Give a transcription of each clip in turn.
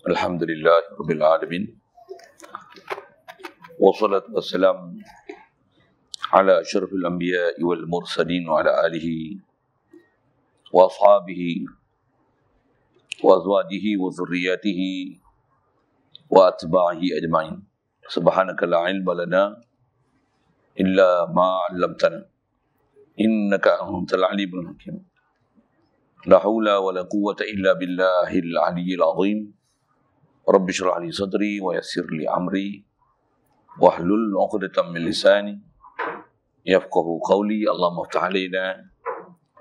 Alhamdulillah Rabbil Alamin. Wassalatu wassalam ala asyrafil anbiya'i wal mursalin wa ala alihi wa ashabihi wa azwajihi wa zurriyatihi wa atba'ihi ajma'in. Subhanaka la ilma lana illa ma 'allamtana innaka antal alimul hakim. La haula wa la quwwata illa billahil aliyyil azim. Rabbi shrah li sadri wa yassir li amri wahlul 'uqdatam min lisani yafqahu qawli. Allahumma iftah alaina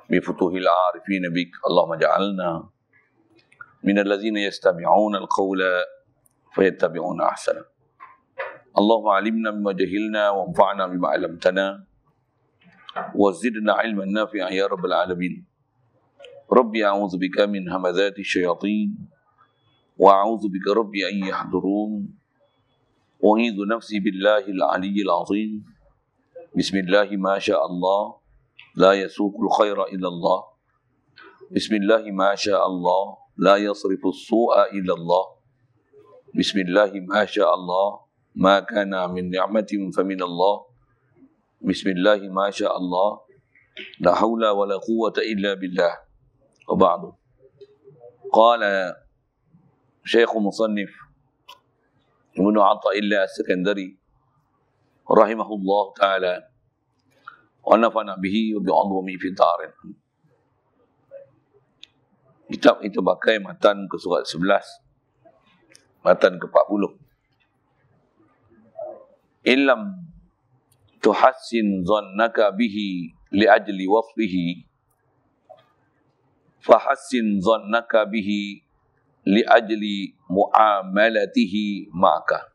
bi futuhil 'arifin bik. Allahumma ja'alna min allazina yastami'una al-qawla fayattabi'una ahsana. Allahumma 'allimna bima jahilna wa anfa'na bima 'allamtana wa zidna 'ilman nafi'an ya rabbal alamin. Rabbi a'udzu bika min hamazati syayatin wa a'udzu bika rabbi an yahdurun. U'idzu nafsi billahil aliyyil azim. Bismillahi ma syaa Allah la yasuqul khaira illa Allah. Bismillahi ma syaa Allah la yasrifus su'a illa Allah. Bismillahi ma syaa Allah ma kana min ni'matin famin Allah. Bismillahi ma syaa Allah la haula wa la quwwata illa billah. Wa ba'du. Qala Syekh Musannif Ibnu Athaillah As-Sakandari rahimahullah ta'ala wa nafa'na bihi wa bi'udhumi fi darin. Kitab itu pakai matan ke surat 11, matan ke 40. Illam tuhassin dhannaka bihi li'ajli wasfihi fahassin dhannaka bihi li'ajli mu'amalatihi ma'aka.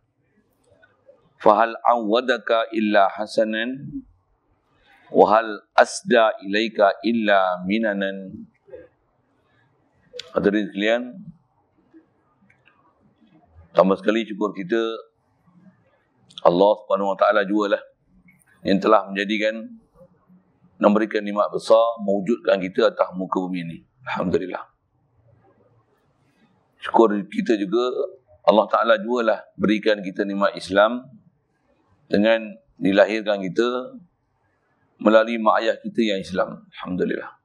Fahal awwadaka illa hasanan wa hal asda ilaika illa minanan. Hadirin sekalian, pertama sekali syukur kita Allah Subhanahu wa taala jugalah yang telah menjadikan, memberikan nikmat besar, mewujudkan kita atas muka bumi ini. Alhamdulillah. Syukur kita juga Allah Ta'ala jugalah berikan kita nikmat Islam dengan dilahirkan kita melalui mak ayah kita yang Islam. Alhamdulillah.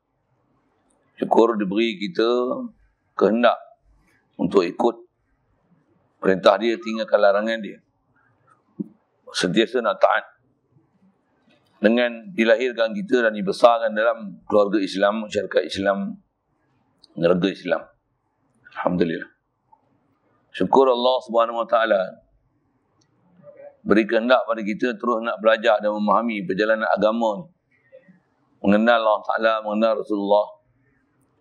Syukur diberi kita kehendak untuk ikut perintah dia, tinggalkan larangan dia. Sentiasa nak taat. Dengan dilahirkan kita dan dibesarkan dalam keluarga Islam, masyarakat Islam, negara Islam. Alhamdulillah. Syukur Allah Subhanahu wa taala beri kehendak pada kita terus nak belajar dan memahami perjalanan agama ni. Mengenal Allah Taala, mengenal Rasulullah,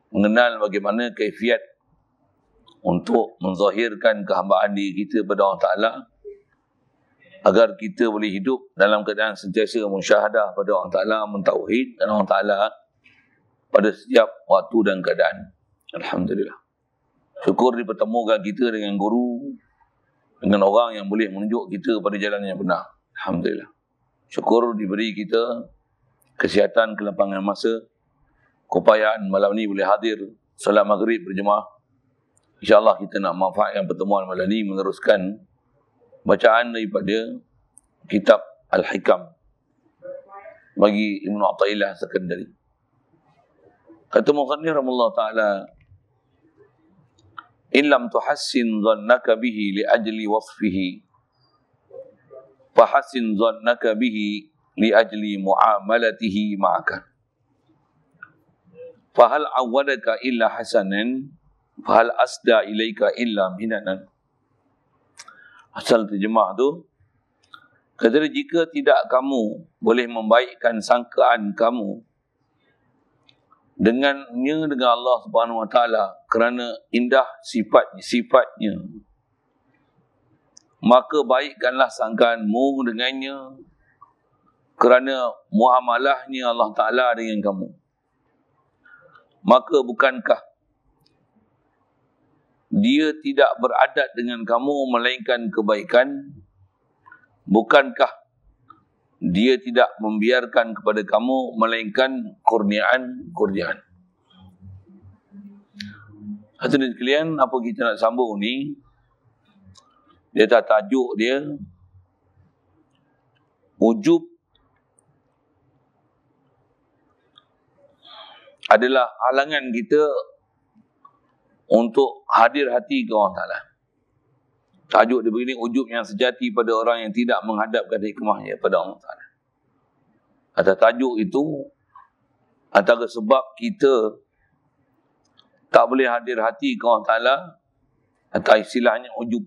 mengenal bagaimana kaifiat untuk menzahirkan kehambaan diri kita pada Allah Taala agar kita boleh hidup dalam keadaan sentiasa musyahadah pada Allah Taala, mentauhid dan Allah Taala pada setiap waktu dan keadaan. Alhamdulillah. Syukur dipertemukan kita dengan guru, dengan orang yang boleh menunjuk kita pada jalan yang benar. Alhamdulillah. Syukur diberi kita kesihatan, kelapangan masa, keupayaan malam ni boleh hadir solat maghrib berjemaah. InsyaAllah kita nak manfaatkan pertemuan malam ni meneruskan bacaan daripada kitab Al-Hikam bagi Ibnu Athaillah As-Sakandari. Kata Musannif rahimahullah ta'ala, illam tuhassin dhannaka bihi li'ajli wasfihi fahassin dhannaka bihi li'ajli mu'amalatihi ma'aka. Fahal awwadaka illa hasanan fahal asda ilaika illa minanan. Asal terjemah tu, kata dia, jika tidak kamu boleh membaikkan sangkaan kamu dengannya dengan Allah Subhanahu wa taala kerana indah sifatnya, maka baikkanlah sangkaanmu dengannya kerana muamalahnya Allah Taala dengan kamu. Maka bukankah dia tidak beradat dengan kamu melainkan kebaikan? Bukankah dia tidak membiarkan kepada kamu melainkan kurniaan? Hadirin sekalian, apa kita nak sambung ni? Dia tajuk dia ujub adalah halangan kita untuk hadir hati ke Allah Ta'ala. Tajuk dia begini, ujub yang sejati pada orang yang tidak menghadapkan hikmahnya pada Allah Ta'ala. Atas tajuk itu, antara sebab kita tak boleh hadir hati ke Allah Ta'ala, atau istilahnya ujub.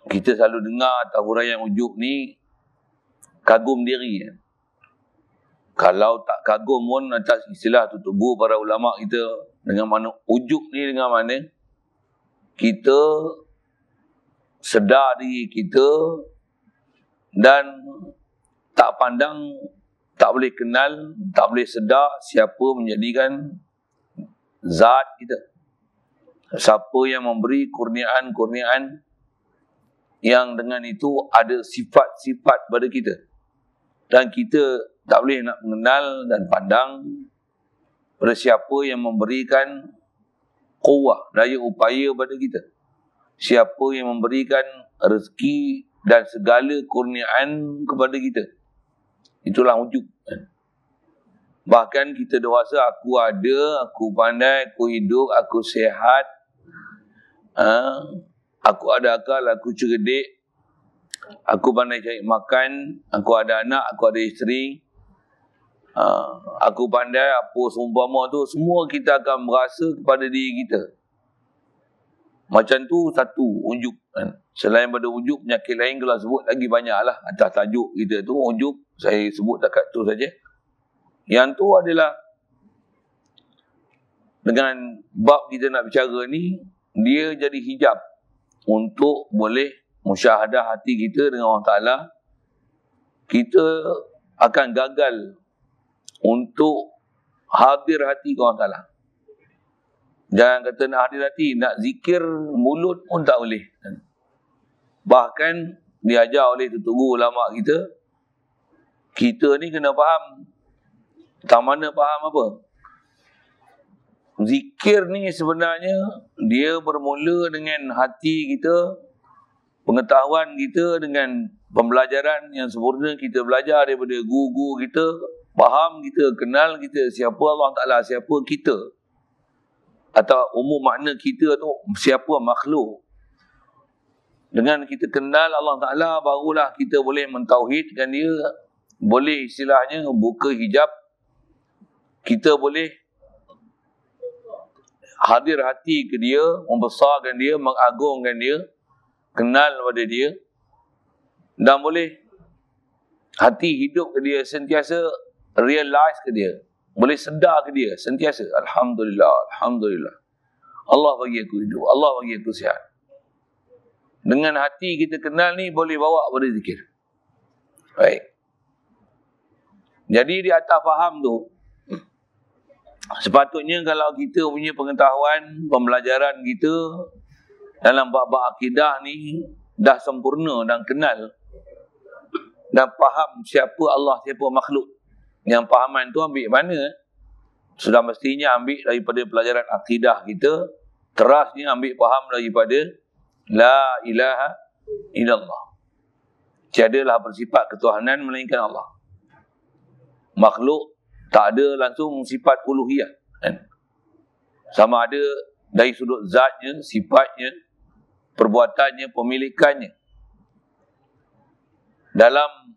Kita selalu dengar atas huraian ujub ni, kagum diri. Kalau tak kagum pun atas istilah tu tubuh para ulama kita, dengan mana ujub ni, dengan mana kita sedar diri kita dan tak pandang, tak boleh kenal, tak boleh sedar siapa menjadikan zat kita. Siapa yang memberi kurniaan-kurniaan yang dengan itu ada sifat-sifat pada kita. Dan kita tak boleh nak mengenal dan pandang pada siapa yang memberikan kuwah, daya upaya pada kita. Siapa yang memberikan rezeki dan segala kurniaan kepada kita. Itulah ujub. Bahkan kita dah rasa aku ada, aku pandai, aku hidup, aku sihat, aku ada akal, aku cerdik, aku pandai cari makan, aku ada anak, aku ada isteri, aku pandai apa seumpama tu, semua kita akan merasa kepada diri kita. Macam tu satu ujub. Selain pada ujub, penyakit lain kalau sebut lagi banyak lah. Atas tajuk kita tu ujub, saya sebut dekat tu saja. Yang tu adalah dengan bab kita nak bicara ni, dia jadi hijab untuk boleh musyahadah hati kita dengan Allah Ta'ala. Kita akan gagal untuk hadir hati ke Allah Ta'ala. Jangan kata nak hadir hati, nak zikir mulut pun tak boleh. Bahkan diajar oleh tutu ulama kita, kita ni kena faham. Tak mana faham apa? Zikir ni sebenarnya dia bermula dengan hati kita, pengetahuan kita, dengan pembelajaran yang sempurna. Kita belajar daripada guru-guru kita, faham kita, kenal kita, siapa Allah Ta'ala, siapa kita. Atau umum makna kita tu, siapa makhluk. Dengan kita kenal Allah Ta'ala, barulah kita boleh mentauhidkan dia. Boleh istilahnya buka hijab. Kita boleh hadir hati ke dia, membesarkan dia, mengagungkan dia, kenal pada dia. Dan boleh hati hidup ke dia, sentiasa realize ke dia. Boleh sedar ke dia, sentiasa. Alhamdulillah, Alhamdulillah. Allah bagi aku hidup, Allah bagi aku sihat. Dengan hati kita kenal ni, boleh bawa pada zikir. Baik. Jadi di atas faham tu, sepatutnya kalau kita punya pengetahuan, pembelajaran kita dalam bab-bab akidah ni dah sempurna dan kenal dan faham siapa Allah, siapa makhluk. Yang pahaman tu ambil mana? Sudah mestinya ambil daripada pelajaran akidah kita, terasnya ambil faham daripada La ilaha illallah. Tiadalah bersifat ketuhanan melainkan Allah. Makhluk tak ada langsung sifat uluhiyah. Sama ada dari sudut zatnya, sifatnya, perbuatannya, pemilikannya. Dalam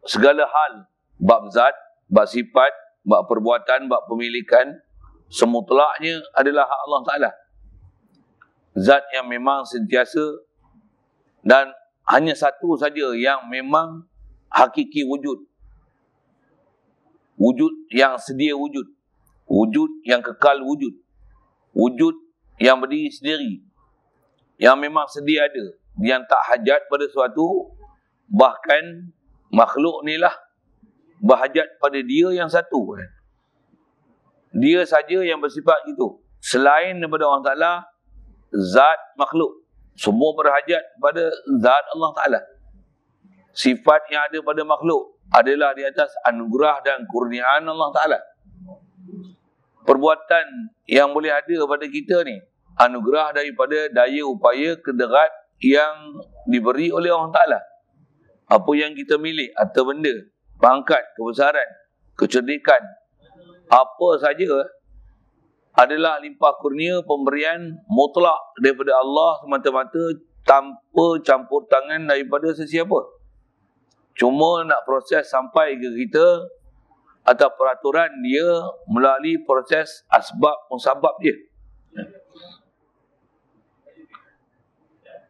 segala hal, bab zat, bab sifat, bab perbuatan, bab pemilikan, semutlaknya adalah hak Allah Ta'ala. Zat yang memang sentiasa dan hanya satu saja yang memang hakiki wujud. Wujud yang sedia wujud. Wujud yang kekal wujud. Wujud yang berdiri sendiri. Yang memang sedia ada. Yang tak hajat pada suatu. Bahkan makhluk ni lah berhajat pada dia yang satu. Dia saja yang bersifat itu. Selain daripada Allah Ta'ala, zat makhluk. Semua berhajat pada zat Allah Ta'ala. Sifat yang ada pada makhluk adalah di atas anugerah dan kurniaan Allah Ta'ala. Perbuatan yang boleh ada pada kita ni anugerah daripada daya upaya kederat yang diberi oleh Allah Ta'ala. Apa yang kita milik, harta benda, pangkat, kebesaran, kecerdikan, apa saja adalah limpah kurnia pemberian mutlak daripada Allah semata-mata tanpa campur tangan daripada sesiapa. Cuma nak proses sampai ke kita atau peraturan dia melalui proses asbab musabab dia.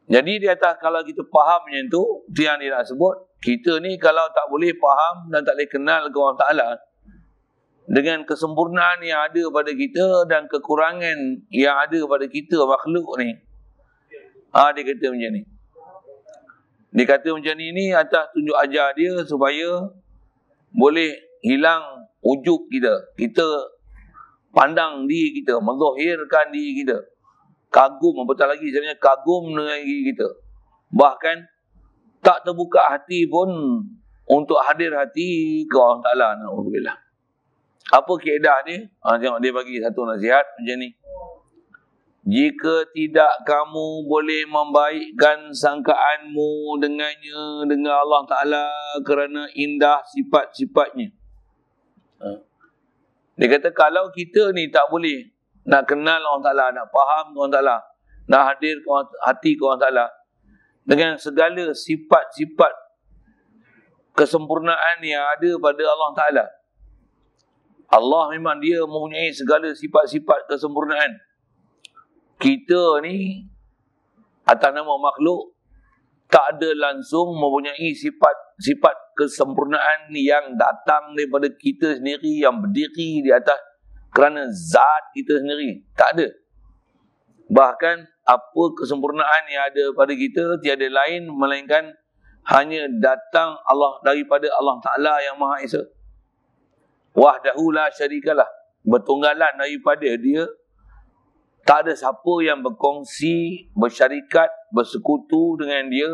Jadi di atas kalau kita faham macam tu, itu yang dia nak sebut, kita ni kalau tak boleh faham dan tak boleh kenal ke Allah Ta'ala dengan kesempurnaan yang ada pada kita dan kekurangan yang ada pada kita makhluk ni, dia kata macam ni. Dia kata macam ni atas tunjuk ajar dia supaya boleh hilang ujub kita. Kita pandang diri kita, menzahirkan diri kita, kagum, apatah lagi sebenarnya kagum dengan diri kita. Bahkan tak terbuka hati pun untuk hadir hati ke Allah Ta'ala. Na'udzubillah. Apa kaedah dia? Tengok dia bagi satu nasihat macam ni. Jika tidak kamu boleh membaikkan sangkaanmu dengannya, dengan Allah Ta'ala kerana indah sifat-sifatnya. Dia kata kalau kita ni tak boleh nak kenal Allah Ta'ala, nak faham Allah Ta'ala, nak hadir ke hati ke Allah Ta'ala dengan segala sifat-sifat kesempurnaan yang ada pada Allah Ta'ala. Allah memang dia mempunyai segala sifat-sifat kesempurnaan. Kita ni atas nama makhluk tak ada langsung mempunyai sifat kesempurnaan yang datang daripada kita sendiri, yang berdiri di atas kerana zat kita sendiri. Tak ada. Bahkan apa kesempurnaan yang ada pada kita tiada lain melainkan hanya datang Allah daripada Allah Ta'ala yang Maha Esa. Wahdahu la syarikalah. Bertunggalan daripada dia. Tak ada siapa yang berkongsi, bersyarikat, bersekutu dengan dia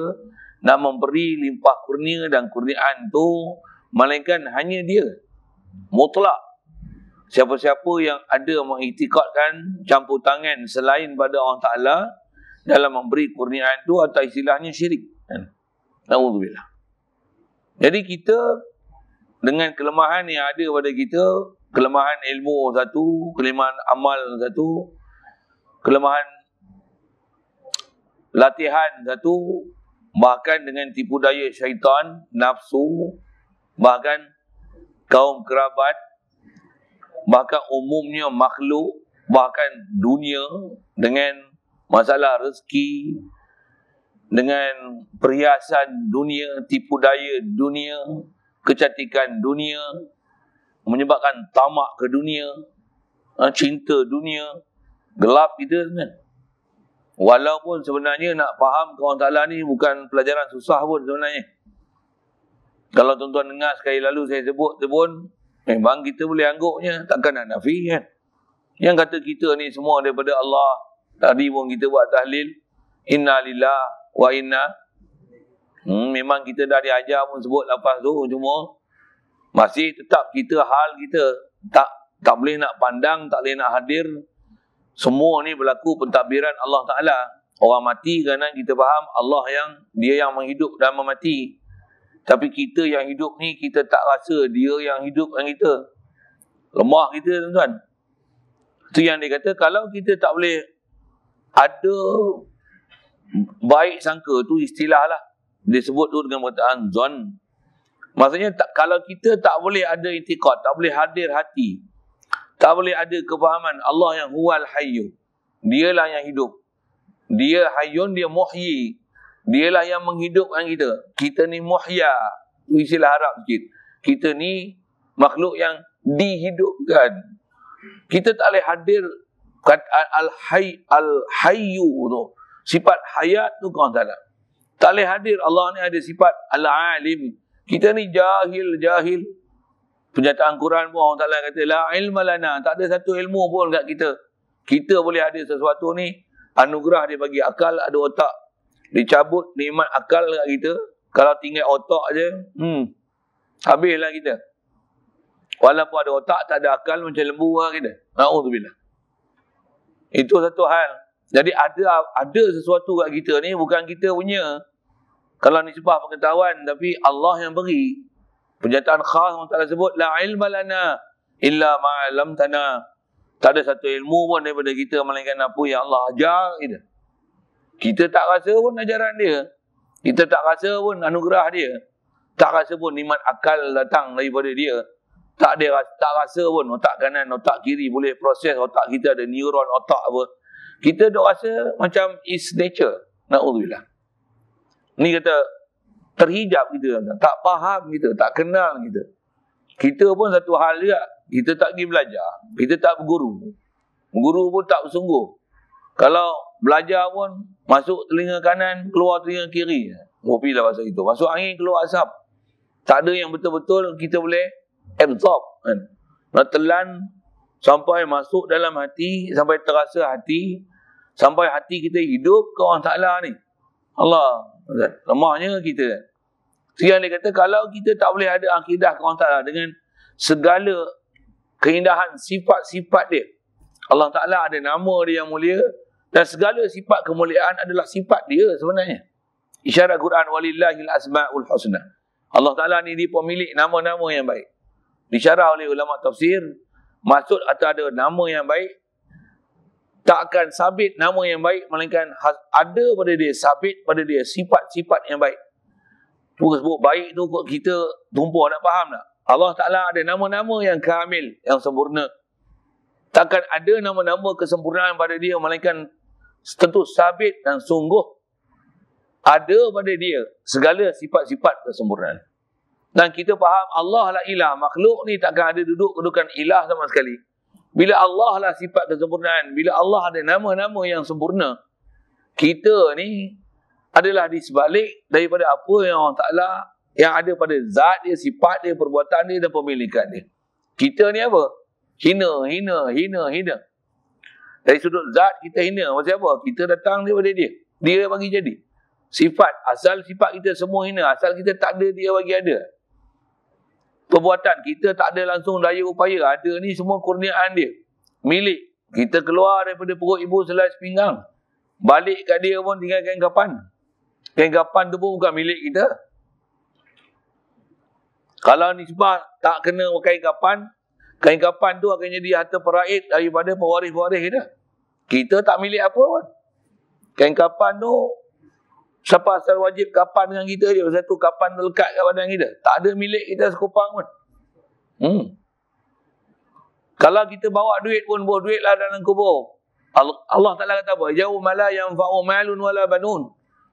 nak memberi limpah kurnia dan kurniaan tu, melainkan hanya dia. Mutlak. Siapa-siapa yang ada mengiktikadkan campur tangan selain pada Allah Ta'ala dalam memberi kurniaan tu, atau istilahnya syirik. Na'udzubillah. Jadi kita dengan kelemahan yang ada pada kita, kelemahan ilmu satu, kelemahan amal satu, kelemahan latihan satu, bahkan dengan tipu daya syaitan, nafsu, bahkan kaum kerabat, bahkan umumnya makhluk, bahkan dunia dengan masalah rezeki, dengan perhiasan dunia, tipu daya dunia, kecantikan dunia, menyebabkan tamak ke dunia, cinta dunia, gelap kita sebenarnya. Walaupun sebenarnya nak faham ke Allah Ta'ala ni bukan pelajaran susah pun sebenarnya. Kalau tuan-tuan dengar sekali lalu saya sebut tu pun, memang kita boleh anggapnya, takkan nak nafi kan. Yang kata kita ni semua daripada Allah. Tadi pun kita buat tahlil, inna lillah wa inna. Memang kita dah diajar pun sebut lepas tu, cuma masih tetap kita hal kita tak boleh nak pandang, tak boleh nak hadir. Semua ni berlaku pentadbiran Allah Ta'ala. Orang mati kerana kita faham Allah dia yang menghidup dan memati. Tapi kita yang hidup ni, kita tak rasa dia yang hidup dengan kita. Lemah kita tuan-tuan. Itu yang dia kata, kalau kita tak boleh ada baik sangka, tu istilah lah. Dia sebut tu dengan perkataan zon. Maksudnya kalau kita tak boleh ada itikad, tak boleh hadir hati, tak boleh ada kefahaman Allah yang huwal hayyu, dialah yang hidup, dia hayyun, dia muhyi, dialah yang menghidupkan kita. Kita ni muhya, tu istilah Arab sikit. Kita ni makhluk yang dihidupkan. Kita tak boleh hadir al-hayyu tu, sifat hayat tu kau tak ada. Tak boleh hadir. Allah ni ada sifat al-alim. Kita ni jahil. Penyataan Quran pun Allah Ta'ala kata, la ilma lana. Tak ada satu ilmu pun kat kita. Kita boleh ada sesuatu ni. Anugerah dia bagi akal, ada otak. Dicabut nikmat akal kat kita. Kalau tinggal otak je, habislah kita. Walaupun ada otak, tak ada akal, macam lembu lah kita. Na'udzubillah. Itu satu hal. Jadi ada sesuatu kat kita ni bukan kita punya. Kalau nisbah pengetahuan, tapi Allah yang beri. Pernyataan khas Allah Ta'ala sebut, la ilma lana illa ma'alamtana. Tak ada satu ilmu pun daripada kita melainkan apa yang Allah ajar kita. Kita tak rasa pun ajaran dia. Kita tak rasa pun anugerah dia. Tak rasa pun nikmat akal datang daripada dia. Tak rasa pun otak kanan, otak kiri boleh proses otak kita, ada neuron otak apa. Kita duk rasa macam is nature. Na'udzubillah. Ni kata terhijab kita. Tak faham kita, tak kenal kita. Kita pun satu hal juga. Kita tak pergi belajar. Kita tak berguru. Guru pun tak bersungguh. Kalau belajar pun masuk telinga kanan, keluar telinga kiri. Kopi lah bahasa itu. Masuk angin, keluar asap. Tak ada yang betul-betul kita boleh absorb. Kan? Nak telan sampai masuk dalam hati, sampai terasa hati, sampai hati kita hidup ke orang Ta'ala ni. Allah. Lemahnya kita. Sekian dia kata, kalau kita tak boleh ada akidah ke orang Ta'ala dengan segala keindahan sifat-sifat dia. Allah Ta'ala ada nama dia yang mulia dan segala sifat kemuliaan adalah sifat dia sebenarnya. Isyarat Quran, walillahil asma'ul husna. Allah Ta'ala ni dia pemilik nama-nama yang baik. Disyarah oleh ulama tafsir, maksud atau ada nama yang baik, tak akan sabit nama yang baik, melainkan ada pada dia, sabit pada dia sifat-sifat yang baik. Bukan sebut baik tu kita tumpah nak faham tak? Allah Ta'ala ada nama-nama yang kamil, yang sempurna. Takkan ada nama-nama kesempurnaan pada dia, melainkan tentu sabit dan sungguh ada pada dia segala sifat-sifat kesempurnaan. Dan kita faham Allah lah ilah. Makhluk ni takkan ada duduk kedudukan ilah sama sekali. Bila Allah lah sifat kesempurnaan, bila Allah ada nama-nama yang sempurna, kita ni adalah di sebalik daripada apa yang Allah Ta'ala yang ada pada zat dia, sifat dia, perbuatan dia dan pemilikan dia. Kita ni apa? Hina. Dari sudut zat kita hina. Maksud apa? Kita datang daripada dia. Dia bagi jadi. Sifat, asal sifat kita semua hina. Asal kita tak ada, dia bagi ada. Perbuatan kita tak ada langsung daya upaya. Ada ni semua kurniaan dia. Milik. Kita keluar daripada perut ibu selai sepinggang. Balik kat dia pun tinggal kain kapan. Kain kapan tu pun bukan milik kita. Kalau nisbah tak kena kain kapan tu akan jadi harta peraid daripada pewaris-pewaris kita. Kita tak milik apa pun. Kain kapan tu, siapa asal wajib kapan dengan kita je. Satu kapan terlekat kat badan kita. Tak ada milik kita sekupang pun. Kalau kita bawa duit pun, bawa duit lah dalam kubur. Allah Ta'ala kata apa? Yauma la yanfa'u malun wala banun.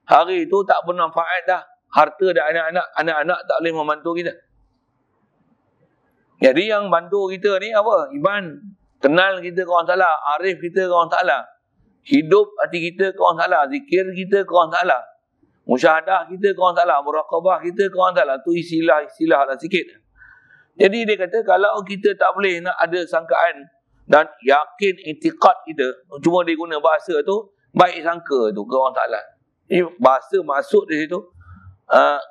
Hari itu tak bermanfaat dah. Harta dan anak-anak tak boleh membantu kita. Jadi yang bantu kita ni apa? Iman. Kenal kita ke orang Ta'ala. Arif kita ke orang Ta'ala. Hidup hati kita ke orang Ta'ala. Zikir kita ke orang Ta'ala. Musyahadah kita ke orang Ta'ala. Muraqabah kita ke orang Ta'ala. Tu istilah lah sikit. Jadi dia kata kalau kita tak boleh nak ada sangkaan dan yakin i'tiqad kita, cuma dia guna bahasa tu, baik sangka tu ke orang Ta'ala. Ini bahasa maksud di situ.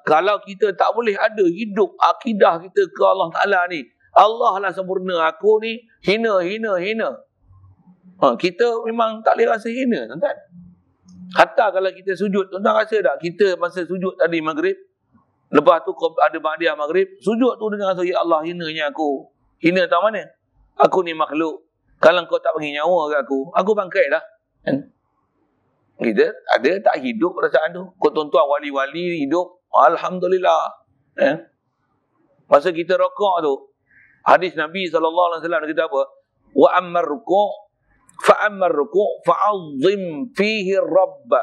Kalau kita tak boleh ada hidup akidah kita ke Allah Ta'ala ni, Allah lah sempurna, aku ni hina. Kita memang tak boleh rasa hina, tuan-tuan. Hatta kalau kita sujud, tuan-tuan rasa tak kita masa sujud tadi maghrib, lepas tu ada ba'diyah maghrib, sujud tu dengan rasa, ya Allah, hinanya aku. Hina tak mana? Aku ni makhluk. Kalau kau tak bagi nyawa kat aku bangkai dah. Kita ada tak hidup perasaan tu? Kau tuan-tuan wali-wali hidup, Alhamdulillah. Masa kita rokok tu, hadis Nabi SAW kata apa? Wa ammar ruku' fa'ammar ruku' fa'azzim fihi rabb.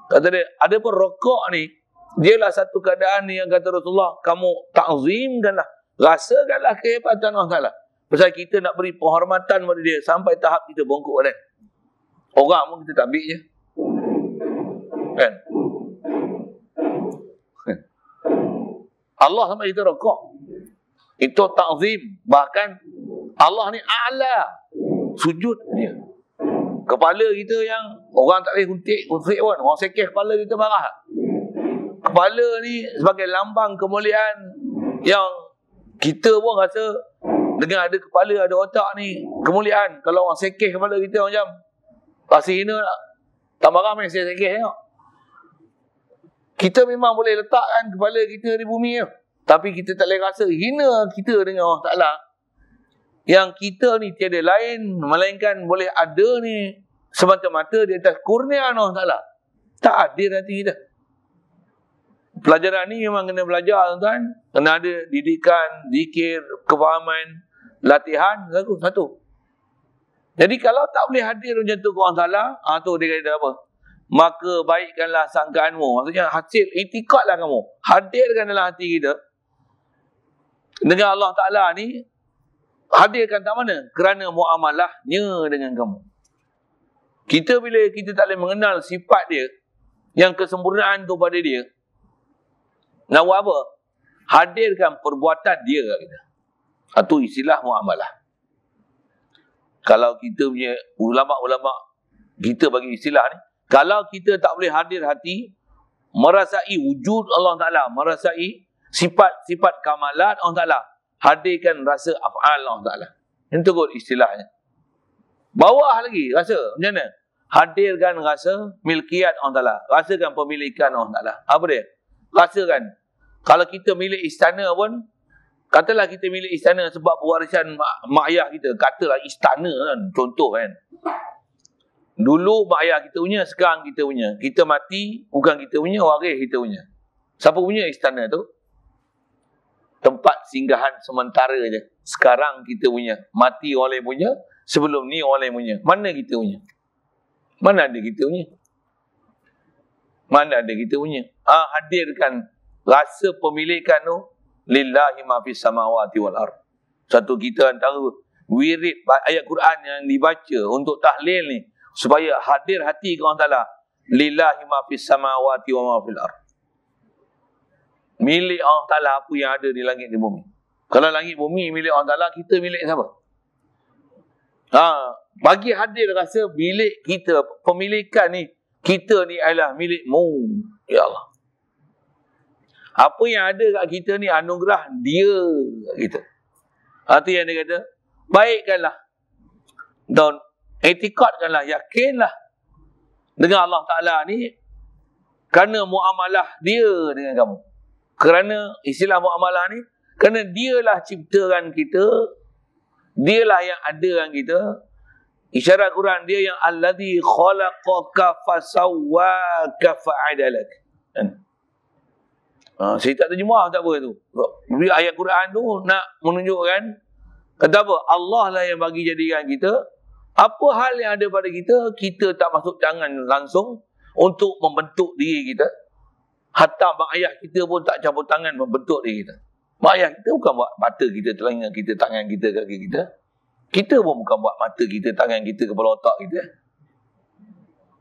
Kata dia, ada pun rokok ni, dialah satu keadaan yang kata Rasulullah, kamu ta'zimkanlah, rasakanlah kehebatan Allah Ta'ala. Pasal kita nak beri penghormatan pada dia sampai tahap kita bongkok badan. Orang pun kita tak ambil je. Kan? Allah sampai kita rokok. Itu ta'zim. Bahkan Allah ni a'la. Sujud dia. Kepala kita yang orang tak boleh huntik pun. Orang sekeh kepala kita marah. Kepala ni sebagai lambang kemuliaan yang kita pun rasa dengan ada kepala, ada otak ni kemuliaan. Kalau orang sekeh kepala kita macam Rasa hina tak? Tambah ramai saya sakit tengok. Kita memang boleh letakkan kepala kita di bumi tu. Tapi kita tak boleh rasa hina kita dengan Allah Ta'ala. Yang kita ni tiada lain, melainkan boleh ada ni semata-mata di atas kurnia Allah Ta'ala. Tak adil hati kita. Pelajaran ni memang kena belajar, tuan-tuan. Kena ada didikan, zikir, kefahaman, latihan, satu. Jadi kalau tak boleh hadir macam tu ke Allah Ta'ala, tu dia kata apa? Maka baikkanlah sangkaanmu. Maksudnya hasil itikadlah kamu. Hadirkan dalam hati kita. Dengan Allah Ta'ala ni, hadirkan tak mana? Kerana muamalahnya dengan kamu. Kita bila kita tak boleh mengenal sifat dia, yang kesempurnaan tu pada dia, nak buat apa? Hadirkan perbuatan dia kat kita. Itu istilah muamalah. Kalau kita punya ulama-ulama, kita bagi istilah ni, kalau kita tak boleh hadir hati, merasai wujud Allah Ta'ala, merasai sifat-sifat kamalat Allah Ta'ala, hadirkan rasa af'al Allah Ta'ala. Itu kot istilahnya. Bawah lagi rasa, macam mana? Hadirkan rasa milkiat Allah Ta'ala. Rasakan pemilikan Allah Ta'ala. Apa dia? Rasakan. Kalau kita milik istana pun, katalah kita milik istana sebab pewarisan mak ayah kita. Katalah istana kan, contoh kan. Dulu mak ayah kita punya, sekarang kita punya. Kita mati, bukan kita punya, waris kita punya. Siapa punya istana tu? Tempat singgahan sementara je. Sekarang kita punya. Mati orang lain punya, sebelum ni orang lain punya. Mana kita punya? Mana ada kita punya? Mana ada kita punya? Hadirkan rasa pemilikan tu, lillahi ma fis samawati wal ard. Satu kita antara wirid ayat Quran yang dibaca untuk tahlil ni, supaya hadir hati ke Allah Ta'ala. Lillahi ma fis samawati wa ma fil ard. Milik Allah Ta'ala apa yang ada di langit di bumi. Kalau langit bumi milik Allah Ta'ala, kita milik siapa? Bagi hadir rasa milik kita, pemilikan ni, kita ni adalah milikmu, ya Allah. Apa yang ada kat kita ni anugerah dia kat kita. Itu yang dia kata, baikkanlah dan etikadkanlah, yakinlah dengan Allah Ta'ala ni, kerana muamalah dia dengan kamu. Kerana istilah muamalah ni, kerana dialah ciptakan kita, dialah yang ada dengan kita. Isyarat Quran dia yang alladzi khalaqaka fasawwaka fa'adalak. Saya tak terjemah tak apa tu. Ayat Quran tu nak menunjukkan, kata apa? Allah lah yang bagi jadikan kita. Apa hal yang ada pada kita, kita tak masuk tangan langsung untuk membentuk diri kita. Hatta mak ayah kita pun tak campur tangan membentuk diri kita. Mak ayah kita bukan buat mata kita, telinga kita, tangan kita, kaki kita. Kita pun bukan buat mata kita, tangan kita, kepala otak kita.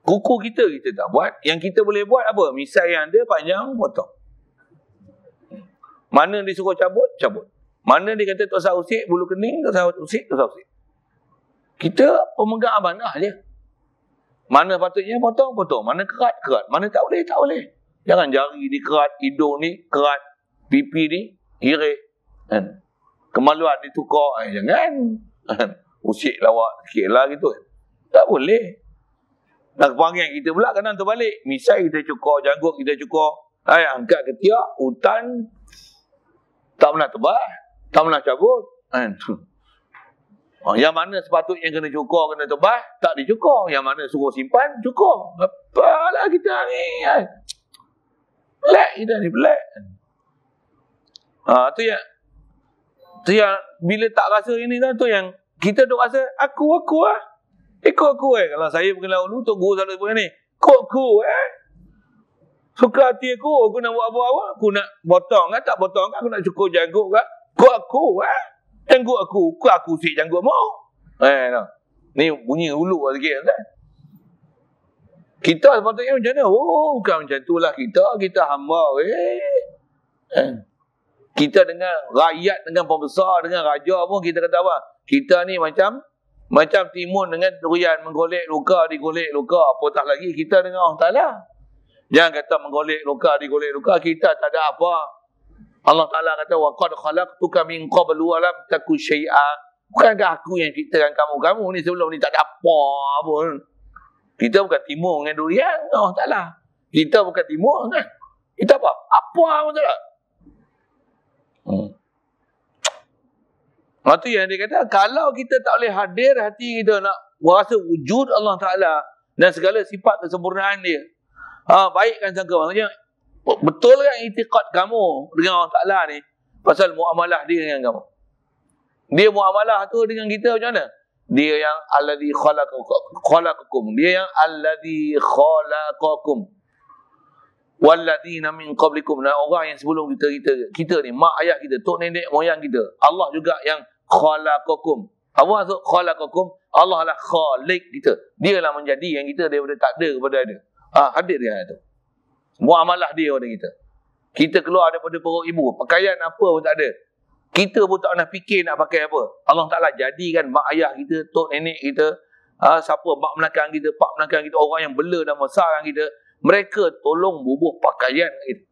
Kuku kita tak buat. Yang kita boleh buat apa? Misai yang ada panjang, potong. Mana dia suruh cabut, cabut. Mana dia kata tak usah usik, bulu kening, tak usah usik, tak usah usik. Kita pemegang amanah je. Mana patutnya potong, potong. Mana kerat, kerat. Mana tak boleh, tak boleh. Jangan jari ni kerat, hidung ni kerat, pipi ni hirik. Kemaluan ni tukar. Jangan. Usik lawak sikit lah gitu. Tak boleh. Nak panggil kita pula kena terbalik. Misai kita cukur, janggut kita cukur. Angkat ketiak, hutan. Tak pernah tebal, tak pernah cabut. Yang mana sepatutnya kena cukur, kena tebal, tak dicukur. Yang mana suruh simpan, cukur. Apalah kita ni. Pelak kita ni, pelak. Tu yang bila tak rasa ini tu yang kita duk rasa aku lah. Ikut aku Kalau saya pergi dulu, Tok Guru selalu buat ni. Ikut aku Suka hati aku nak buat apa-apa. Aku nak potong kan, tak potong kan. Aku nak cukur janggut kan. Kau aku janggut aku. Kau aku sik janggut mau. Ni bunyi huluk sikit kan. Kita sepatutnya macam mana? Bukan macam itulah kita hamba. Kita dengan rakyat, dengan pembesar, dengan raja pun kita kata apa? Kita ni macam timun dengan durian, menggolek luka, digolek luka. Apatah lagi kita dengan Allah Ta'ala. Jangan kata menggolek luka, digolek luka, kita tak ada apa. Allah Ta'ala kata, wa qad khalaqtuka min qablu wa lam taku syai'a. Bukankah aku yang ciptakan kamu ni sebelum ni tak ada apa pun. Kita bukan timur dengan durian Allah Ta'ala. Kita bukan timur kan. Kita apa? Apa Allah Ta'ala? Itu yang dia kata, kalau kita tak boleh hadir hati kita nak rasa wujud Allah Ta'ala dan segala sifat kesempurnaan dia. Baikkan sangka. Maksudnya, betul kan itikad kamu dengan Allah Ta'ala ni pasal muamalah dia dengan kamu. Dia muamalah tu dengan kita macam mana? Dia yang alladhi khalaqakum. Dia yang alladhi khalaqakum. Walladzina min qablikum. Dan orang yang sebelum kita ni, mak ayah kita, tok nenek moyang kita. Allah juga yang khalaqakum. Apa maksud khalaqakum? Allah lah khaliq kita. Dia lah menjadi yang kita daripada tak ada kepada ada. Hadir dia tu. Muamalah dia pada kita. Kita keluar daripada perut ibu, pakaian apa pun tak ada. Kita pun tak pernah fikir nak pakai apa. Allah Ta'ala jadikan mak ayah kita, tok nenek kita, siapa mak menakang kita, pak menakang kita, orang yang bela dan besarkan kita, mereka tolong bubuh pakaian kita.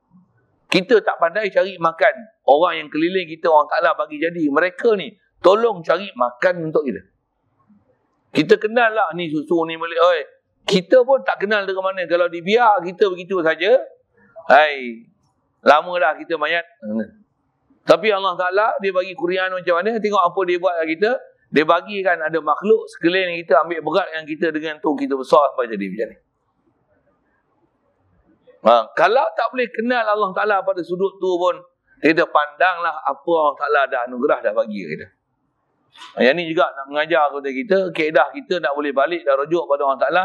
Kita tak pandai cari makan. Orang yang keliling kita, Allah Ta'ala bagi jadi. Mereka ni tolong cari makan untuk kita. Kita kenal lah ni susu ni boleh. Kita pun tak kenal dari mana. Kalau dibiar kita begitu saja, lama dah kita mayat. Tapi Allah Ta'ala, dia bagi kurian macam mana, tengok apa dia buat kat kita. Dia bagikan ada makhluk sekeliling kita, ambil berat yang kita dengan tu, kita besar sampai jadi macam ni. Kalau tak boleh kenal Allah Ta'ala pada sudut tu pun, kita pandanglah apa Allah Ta'ala dah anugerah dah bagi kita. Yang ni juga nak mengajar kepada kita, kaedah kita nak boleh balik dan rujuk pada Allah Ta'ala,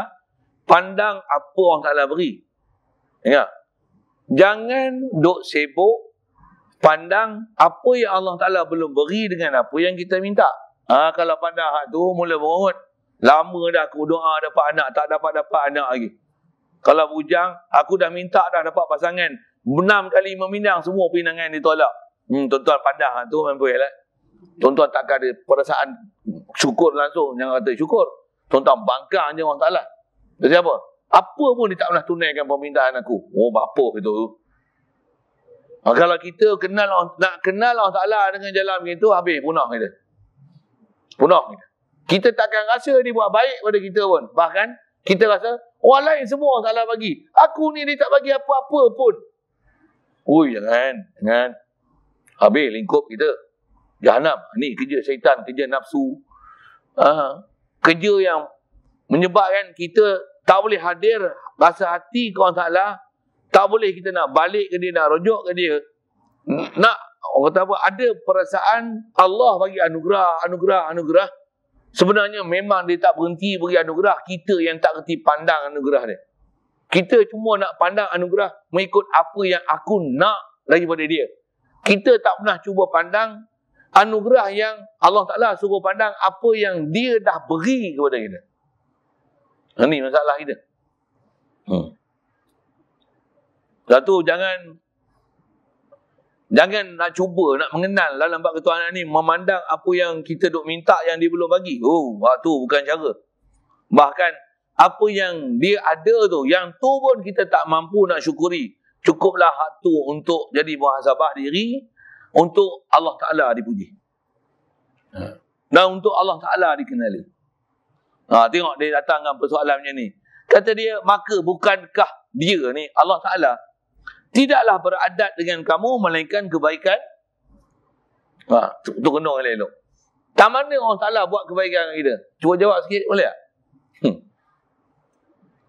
pandang apa Allah Ta'ala beri. Ya. Jangan duk sibuk pandang apa yang Allah Ta'ala belum beri dengan apa yang kita minta. Kalau pandang hak tu, mula merungut. Lama dah aku doa dapat anak, tak dapat anak lagi. Kalau bujang, aku dah minta dah dapat pasangan. 6 kali memindang, semua pinangan ditolak. Tuan-tuan pandang hak tu, memang boleh lah. Tuan-tuan takkan ada perasaan syukur langsung. Jangan kata syukur. Tuan-tuan bangkang je Allah Ta'ala. Jadi apa? Apa pun dia tak pernah tunaikan permintaan aku. Apa itu? Kalau kita nak kenal Allah Ta'ala dengan jalan begitu, habis punah kita. Punah kita. Kita takkan rasa dia buat baik pada kita pun. Bahkan kita rasa orang lain semua Allah Ta'ala bagi. Aku ni dia tak bagi apa-apa pun. Jangan. Habis lingkup kita. Jahanam. Ni kerja syaitan, kerja nafsu. Kerja yang menyebabkan kita tak boleh hadir rasa hati ke Allah Ta'ala. Tak boleh kita nak balik ke dia, nak rujuk ke dia. Nak, orang kata apa, ada perasaan Allah bagi anugerah. Sebenarnya memang dia tak berhenti beri anugerah. Kita yang tak berhenti pandang anugerah dia. Kita cuma nak pandang anugerah mengikut apa yang aku nak daripada dia. Kita tak pernah cuba pandang anugerah yang Allah Ta'ala suruh pandang apa yang dia dah beri kepada kita. Ini masalah kita. Satu, jangan nak cuba, nak mengenal dalam bab ketuhanan ni, memandang apa yang kita duk minta yang dia belum bagi. Tu bukan cara. Bahkan, apa yang dia ada tu, yang tu pun kita tak mampu nak syukuri. Cukuplah hak tu untuk jadi muhasabah diri, untuk Allah Ta'ala dipuji. Dan untuk Allah Ta'ala dikenali. Tengok dia datang dengan persoalan macam ni. Kata dia, maka bukankah dia ni, Allah Ta'ala, tidaklah beradat dengan kamu melainkan kebaikan. Tu kena elok. Tak mana Allah Ta'ala buat kebaikan dengan kita? Cuba jawab sikit boleh tak?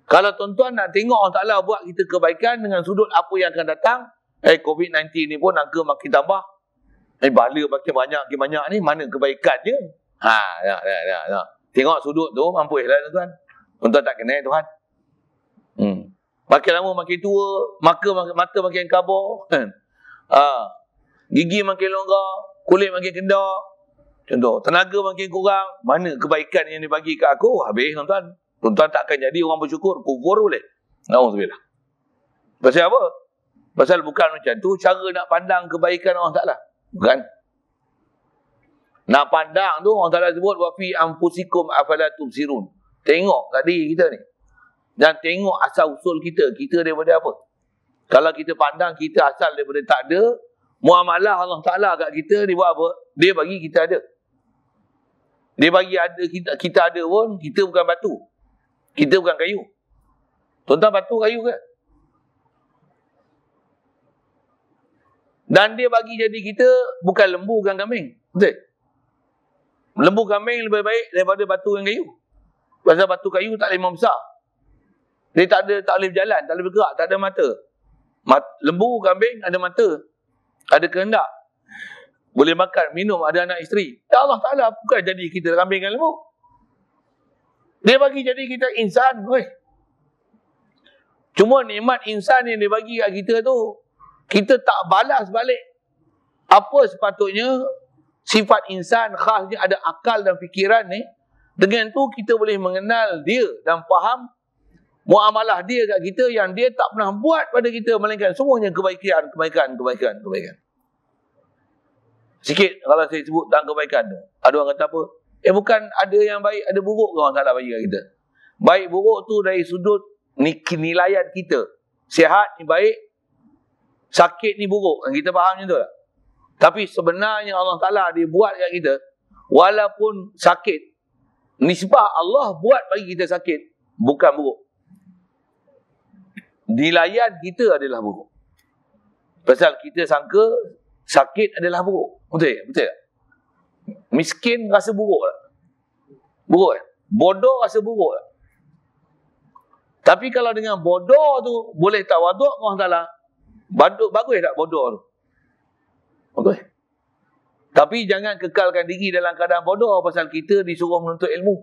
Kalau tuan-tuan nak tengok Allah Ta'ala buat kita kebaikan dengan sudut apa yang akan datang, COVID-19 ni pun angka makin tambah. Bala makin banyak ni, mana kebaikan dia? Tengok sudut tu, mampus lah tuan-tuan. Tuan-tuan tak kenal Tuhan. Makin lama makin tua, mata makin kabur, gigi makin longgar, kulit makin kendak, contoh, tenaga makin kurang. Mana kebaikan yang dibagi kat aku? Habis tuan-tuan. Tuan-tuan tak akan jadi orang bersyukur, kufur boleh. Alhamdulillah. Pasal apa? Pasal bukan macam tu cara nak pandang kebaikan Allah Ta'ala. Bukan. Nak pandang tu Allah Ta'ala sebut wa fi anfusikum afala tubsirun. Tengok kat diri kita ni. Dan tengok asal usul kita. Kita daripada apa? Kalau kita pandang kita asal daripada tak ada, muamalah Allah Ta'ala kat kita, dia buat apa? Dia bagi kita ada. Dia bagi ada kita ada pun, kita bukan batu. Kita bukan kayu. Tuan-tuan batu kayu ke? Dan dia bagi jadi kita bukan lembu, bukan kambing. Betul? Lembu kambing lebih baik daripada batu yang kayu. Pasal batu kayu tak boleh membesar. Dia tak boleh berjalan, tak boleh bergerak, tak ada mata. Lembu kambing ada mata, ada kehendak. Boleh makan, minum, ada anak isteri. Ya Allah Ta'ala bukan jadi kita kambing dan lembu. Dia bagi jadi kita insan. Cuma nikmat insan yang dia bagi kat kita tu, kita tak balas balik. Apa sepatutnya sifat insan khasnya ada akal dan fikiran ni. Dengan tu kita boleh mengenal dia dan faham muamalah dia kat kita yang dia tak pernah buat pada kita, melainkan semuanya kebaikan. Sikit kalau saya sebut tentang kebaikan tu. Ada orang kata apa? Bukan ada yang baik, ada buruk ke orang Ta'ala bagi kat kita. Baik buruk tu dari sudut penilaian kita. Sihat ni baik, sakit ni buruk. Kita faham macam tu tak? Tapi sebenarnya Allah Ta'ala dia buat kat kita, walaupun sakit, nisbah Allah buat bagi kita sakit, bukan buruk. Nilaian kita adalah buruk. Pasal kita sangka sakit adalah buruk. Betul tak? Miskin rasa buruk tak? Buruk tak? Bodoh rasa buruk tak? Tapi kalau dengan bodoh tu boleh tawaduk Allah Ta'ala, bagus tak bodoh tu? Bagus. Tapi jangan kekalkan diri dalam keadaan bodoh pasal kita disuruh menuntut ilmu.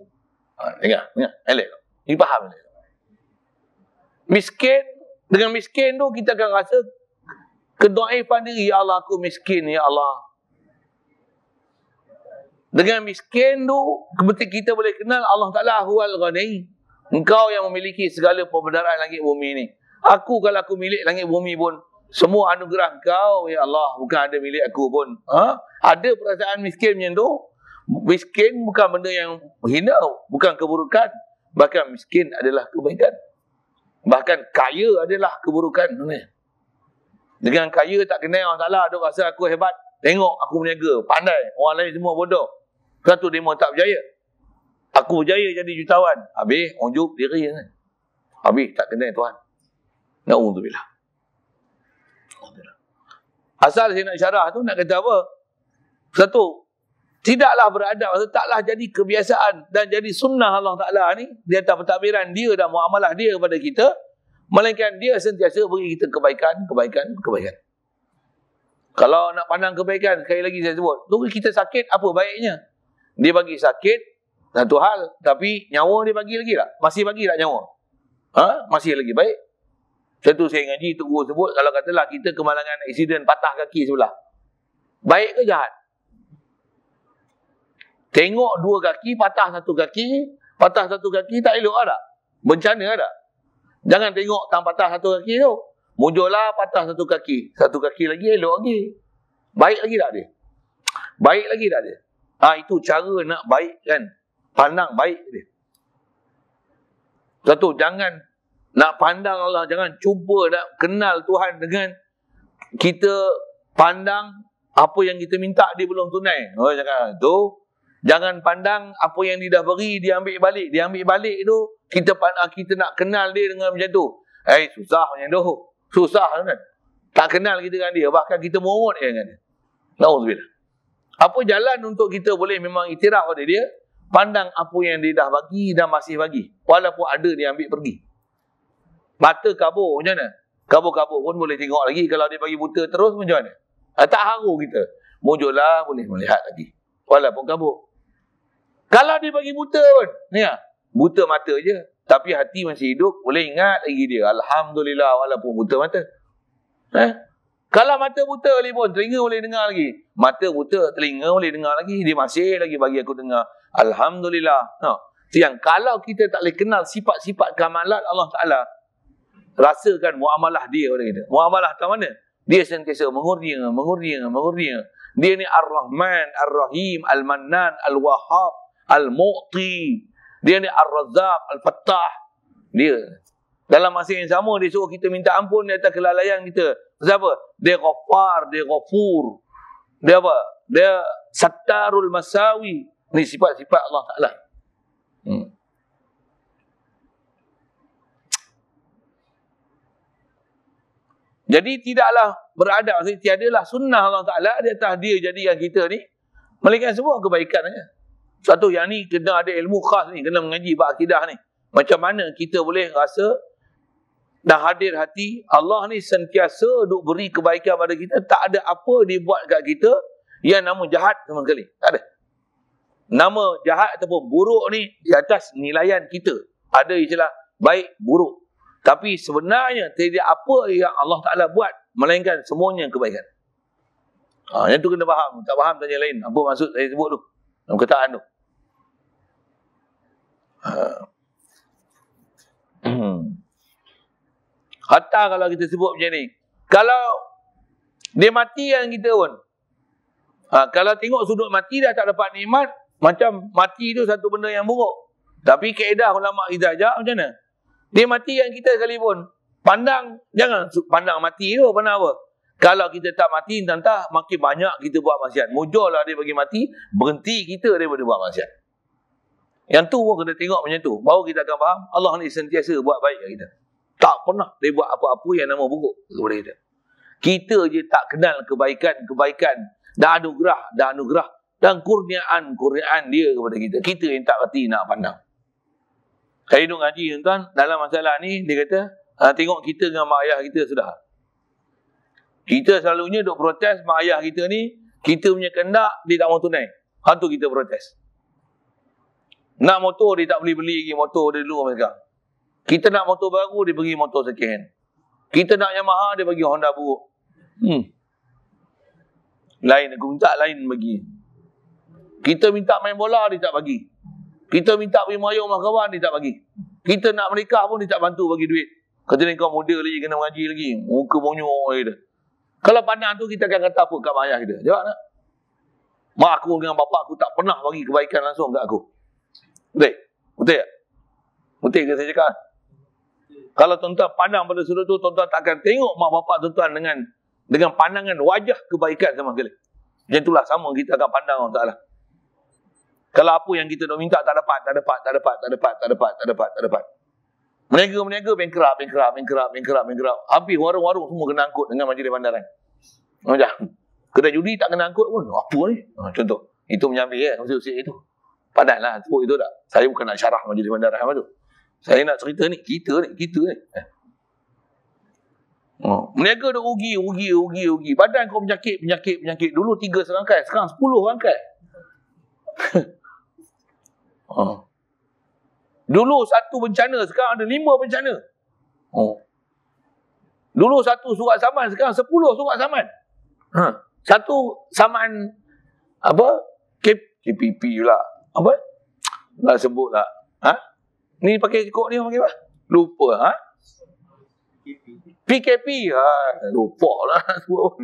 Dengar. Elok. Ni faham. Miskin, dengan miskin tu kita akan rasa kedaifan diri. Ya Allah, aku miskin, ya Allah. Dengan miskin tu, kita boleh kenal Allah Ta'ala huwal ghani. Engkau yang memiliki segala perbenaran langit bumi ni. Aku kalau aku milik langit bumi pun, semua anugerah Engkau, ya Allah. Bukan ada milik aku pun. Ada perasaan miskin macam tu. Miskin bukan benda yang hina, bukan keburukan. Bahkan miskin adalah kebaikan. Bahkan kaya adalah keburukan. Dengan kaya tak kenal Allah Ta'ala, duk rasa aku hebat. Tengok aku berniaga, pandai. Orang lain semua bodoh. Satu demo tak berjaya. Aku berjaya jadi jutawan. Habis, unjuk diri. Habis, tak kenal Tuhan. Na'udzubillah. Asal saya nak syarah tu nak kata apa? Satu, tidaklah beradab, taklah jadi kebiasaan dan jadi sunnah Allah Ta'ala ni di atas pentadbiran dia dan muamalah dia kepada kita, melainkan dia sentiasa beri kita kebaikan. Kalau nak pandang kebaikan, sekali lagi saya sebut, tu kita sakit, apa baiknya? Dia bagi sakit, satu hal, tapi nyawa dia bagi lagi tak? Masih bagi tak nyawa? Masih lagi baik. Satu saya ngaji, Tok Guru sebut, kalau katalah kita kemalangan aksiden patah kaki sebelah. Baik ke jahat? Tengok dua kaki, patah satu kaki tak elok tak? Bencana tak? Jangan tengok tang patah satu kaki tu. Muncullah patah satu kaki lagi elok lagi. Baik lagi tak dia? Baik lagi tak dia? Itu cara nak baik kan? Pandang baik dia. Satu, jangan nak pandang Allah, jangan cuba nak kenal Tuhan dengan kita pandang apa yang kita minta dia belum tunai. Jangan tu. Jangan pandang apa yang dia dah beri, dia ambil balik. Dia ambil balik tu, kita nak kenal dia dengan macam tu. Susah macam tu. Susah kan? Tak kenal kita dengan dia. Bahkan kita morot dengan dia. Na'udzubillah. Apa jalan untuk kita boleh memang iktiraf pada dia? Pandang apa yang dia dah bagi dan masih bagi. Walaupun ada dia ambil pergi. Mata kabur macam mana? Kabur-kabur pun boleh tengok lagi. Kalau dia bagi buta terus macam mana? Tak haru kita. Muncullah boleh melihat lagi. Walaupun kabur. Kalau dia bagi buta pun, buta mata je, tapi hati masih hidup, boleh ingat lagi dia. Alhamdulillah, walaupun buta mata. Kalau mata buta lagi pun, telinga boleh dengar lagi. Mata buta, telinga boleh dengar lagi. Dia masih lagi bagi aku dengar. Alhamdulillah. Yang kalau kita tak boleh kenal sifat-sifat kamalat Allah Ta'ala, rasakan muamalah dia pada kita. Muamalah tak mana? Dia sentiasa mengurnia. Dia ni Ar-Rahman, Ar-Rahim, Al-Mannan, Al-Wahhab, Al-Mu'ti. Dia ni Ar-Razzaq, Al-Fattah. Dia. Dalam masa yang sama, dia suruh kita minta ampun di atas kelalaian kita. Kenapa? Dia Ghaffar, dia Ghafur. Dia apa? Dia Sattarul Masawi. Ni sifat-sifat Allah Ta'ala. Jadi tidaklah beradab, maksudnya tiadalah sunnah Allah Ta'ala di atas dia jadikan kita ni, melainkan semua kebaikan saja. Satu yang ni kena ada ilmu khas ni, kena mengaji bab akidah ni. Macam mana kita boleh rasa dah hadir hati Allah ni sentiasa duk beri kebaikan pada kita, tak ada apa dia buat kat kita yang nama jahat sama sekali. Tak ada. Nama jahat ataupun buruk ni di atas nilaian kita. Ada istilah baik, buruk. Tapi sebenarnya tidak apa yang Allah Ta'ala buat, melainkan semuanya kebaikan. Yang tu kena faham. Tak faham tanya lain. Apa maksud saya sebut tu? Dalam kataan tu. Hatta kalau kita sebut macam ni. Kalau dia mati yang kita pun. Kalau tengok sudut mati dah tak dapat nikmat, macam mati tu satu benda yang buruk. Tapi kaedah ulama kita ajak macam mana? Dia mati yang kita sekalipun. Pandang, jangan pandang mati tu. Pandang apa? Kalau kita tak mati, entah makin banyak kita buat maksiat. Mujurlah dia bagi mati, berhenti kita daripada buat maksiat. Yang tu pun kena tengok macam tu. Baru kita akan faham, Allah ni sentiasa buat baik kat kita. Tak pernah dia buat apa-apa yang nama buruk kepada kita. Kita je tak kenal kebaikan-kebaikan dan anugerah dan kurniaan dia kepada kita. Kita yang tak reti nak pandang. Saya duduk ngaji tuan, dalam masalah ni dia kata, tengok kita dengan mak ayah kita sudah. Kita selalunya duk protes mak ayah kita ni, kita punya kehendak dia tak mau tunai. Tu kita protes. Nak motor dia tak boleh beli lagi motor dia dulu sekarang. Kita nak motor baru dia bagi motor second hand. Kita nak Yamaha dia bagi Honda buruk. Lain aku minta, lain bagi. Kita minta main bola dia tak bagi. Kita minta pergi merayau rumah kawan, dia tak bagi. Kita nak menikah pun, dia tak bantu bagi duit. Kata ni kau muda lagi, kena mengaji lagi. Muka monyok dia. Kalau pandang tu, kita akan kata apa kat mak ayah kita? Jawab tak? Mak aku dengan bapak aku tak pernah bagi kebaikan langsung kat aku. Betul? Betul tak? Betul ke saya cakap? Kalau tuan-tuan pandang pada sudut tu, tuan-tuan tak akan tengok mak bapak tuan-tuan dengan pandangan wajah kebaikan sama sekali. Macam itulah sama kita akan pandang Allah Ta'ala. Kalau apa yang kita nak minta tak dapat. Meniaga bankrupt. Habis warung-warung semua kena angkut dengan majlis bandaran. Macam kedai judi tak kena angkut pun. Apa ni? Contoh. Itu menyambil ya, usia-usia itu. Padahlah sebut itu tak. Saya bukan nak syarah majlis bandaran apa tu. Saya nak cerita ni, kita ni. Meniaga dah rugi. Badan kau penyakit. Dulu 3 serangkai, sekarang 10 rangkai. Dulu 1 bencana, sekarang ada 5 bencana. Dulu 1 surat saman, sekarang 10 surat saman. Satu saman apa? KPP pula. Apa? Tak sebut tak. Ni pakai kod ni pakai apa? Lupa. PKP. Lupa lah sebut.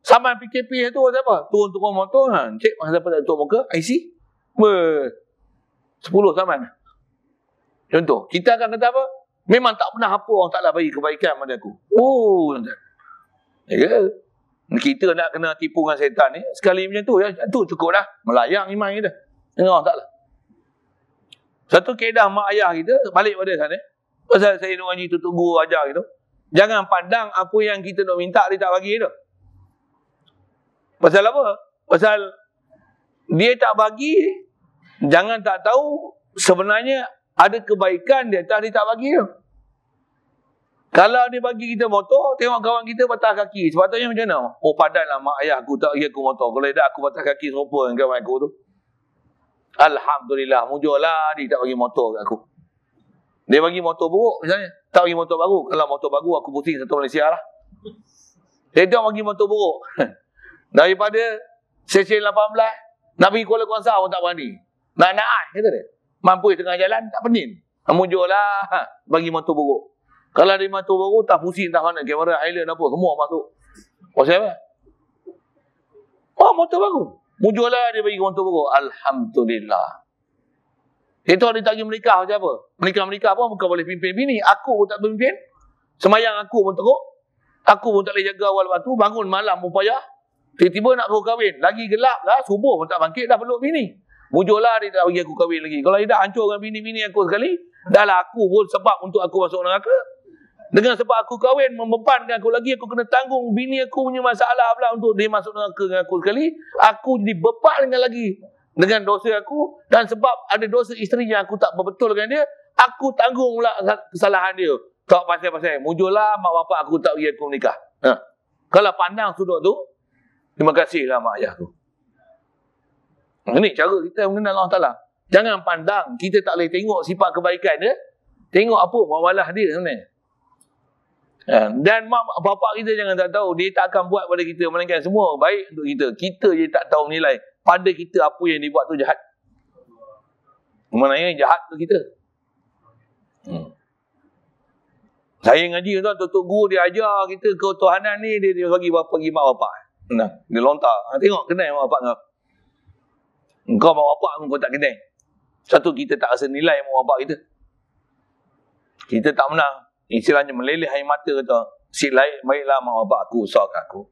Saman PKP tu siapa? Turun-turun motor, cek masa dapat tutup muka, IC. 10 saman. Contoh, kita akan kata apa? Memang tak pernah apa orang taklah bagi kebaikan pada aku. Ya. Kita nak kena tipu dengan setan ni, sekali macam tu, ya, tu cukup dah. Melayang iman kita. Dengan orang taklah. Satu kaedah mak ayah kita, balik pada sana. Pasal saya nak ngaji tutup guru ajar gitu. Jangan pandang apa yang kita nak minta, dia tak bagi tu. Pasal apa? Pasal dia tak bagi, jangan tak tahu sebenarnya ada kebaikan dia tak bagi tu. Kalau dia bagi kita motor, tengok kawan kita patah kaki. Sepatutnya macam mana? Padanlah mak ayah aku tak bagi aku motor. Kalau tidak aku patah kaki serupa dengan kawan aku tu. Alhamdulillah, mujurlah dia tak bagi motor kat aku. Dia bagi motor buruk misalnya. Tak bagi motor baru. Kalau motor baru aku pusing satu Malaysia lah. Dia tak bagi motor buruk. Daripada sesi 18, nak pergi Kuala Kuansa pun tak berani. Nak kata dia. Mampu tengah jalan, tak pening. Mujurlah, bagi motor buruk. Kalau ada motor baru, tak pusing tak mana. Kamera, island apa, semua masuk. Pasal apa? Motor baru. Mujurlah dia bagi motor buruk. Alhamdulillah. Itu dia tak pergi menikah macam apa? Menikah pun bukan boleh pimpin bini. Aku pun tak pimpin. Semayang aku pun teruk. Aku pun tak boleh jaga awal waktu. Bangun malam pun payah. Tiba-tiba nak baru kahwin. Lagi gelap lah. Subuh pun tak bangkit. Dah peluk bini. Mujurlah dia tak bagi aku kahwin lagi. Kalau dia dah hancurkan bini-bini aku sekali. Dah lah aku pun sebab untuk aku masuk neraka. Dengan sebab aku kahwin, membebankan aku lagi, aku kena tanggung bini aku punya masalah pula untuk dia masuk neraka dengan aku sekali. Aku jadi bebankan lagi dengan dosa aku, dan sebab ada dosa isteri yang aku tak berbetulkan dia, aku tanggung pula kesalahan dia. Tak pasal-pasal, mujurlah mak bapak aku tak bagi aku menikah. Kalau pandang sudut tu, terima kasihlah mak ayah tu. Ini cara kita mengenal Allah Ta'ala. Jangan pandang, kita tak boleh tengok sifat kebaikan dia, tengok apa muamalah dia sebenarnya. Dan mak bapak kita jangan tak tahu, dia tak akan buat pada kita, melainkan semua baik untuk kita. Kita je tak tahu menilai pada kita apa yang dibuat tu jahat. Maknanya jahat tu kita. Saya ngaji tuan, Tok Guru dia ajar kita ketuhanan ni, dia bagi mak bapak. Dia lontar. Tengok, kenal mak bapak kau. Engkau mak bapak kau tak kenal. Satu, kita tak rasa nilai mak bapak kita. Kita tak pernah istilahnya meleleh air mata kata, si lain baiklah mak bapak aku usahkan aku.